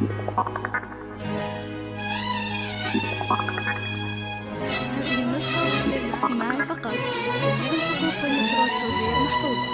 هذه النسخة للاستماع فقط. جميع الحقوق والنشر والتوزيع محفوظة.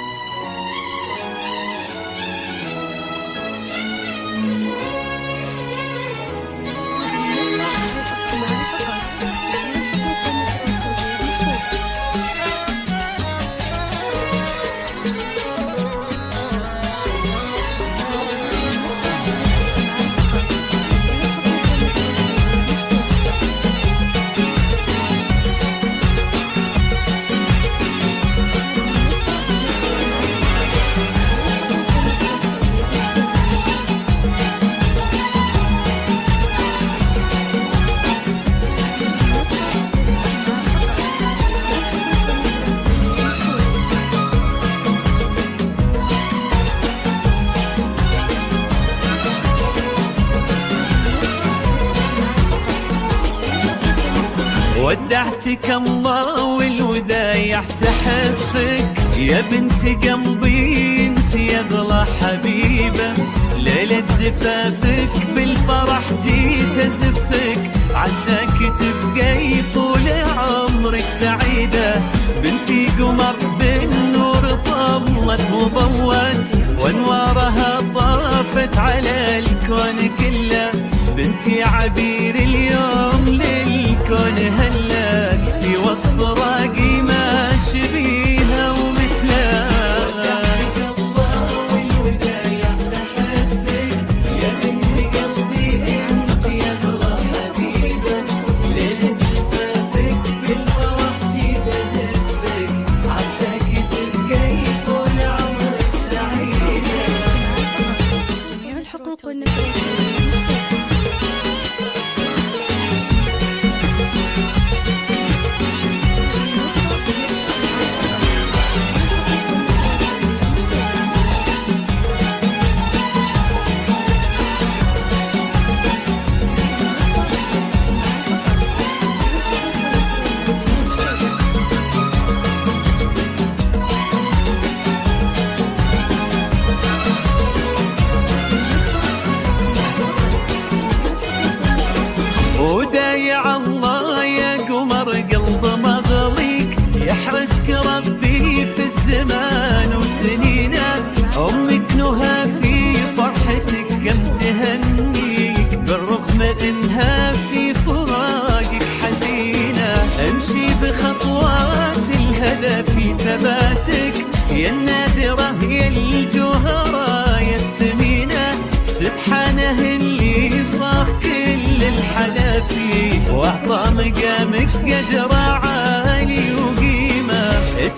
ودعتك الله والودايع تحفك يا بنت قلبي، انت يا اغلى حبيبه. ليلة زفافك بالفرح جيت ازفك، عساك تبقي طول عمرك سعيده. بنتي قمر بالنور طلت وضوت، وانوارها طافت على الكون كله. بنتي عبير اليوم للكون هلت، في وصف راقي ما شبيها ومثلها. ودعتك الله والودايع تحفك يا بنت قلبي، انت يا اغلى حبيبه. ليلة زفافك بالفرح جيت ازفك، عساك تبقي طول عمرك سعيده. جميع الحقوق والنشر ودايع الله يا قمر قلب مغليك، يحرسك ربي في الزمان وسنينه. امك نهى في فرحتك كم تهنيك، بالرغم انها في فراقك حزينه. امشي بخطوات الهدى في ثباتك، يا النادره يا الجوهره يا الثمينه. سبحانه اللي صاغ كل الحلا فيه، واعطى مقامك قدر عالي وقيمه.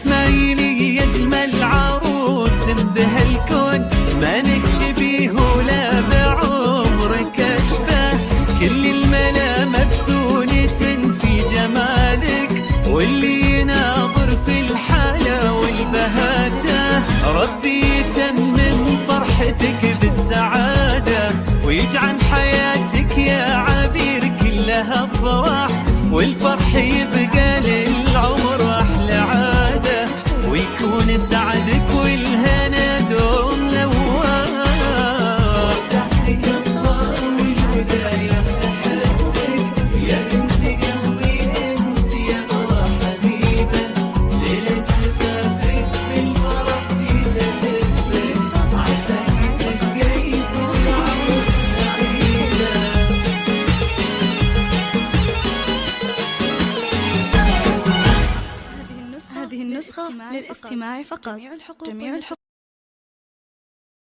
تمايلي يا اجمل عروس بهالكون، ما نكشبيه ولا بعمرك اشبه. كل الملا مفتونة في جمالك، واللي يناظر في الحلا والبهاته. ربي يتمم فرحتك بالسعاده، ويجعل حياتك يا عبير كلها افراح. والفرح يبقى للعمر احلى عاده، ويكون سعدك والهنا دوم لواه. ودعتك الله والودايع تحفك يا بنت قلبي، انت يا اغلى حبيبه. ليلة زفافك بالفرح جيت ازفك، عساك تبقي طول عمرك سعيده. هذه النسخة للاستماع فقط. جميع الحقوق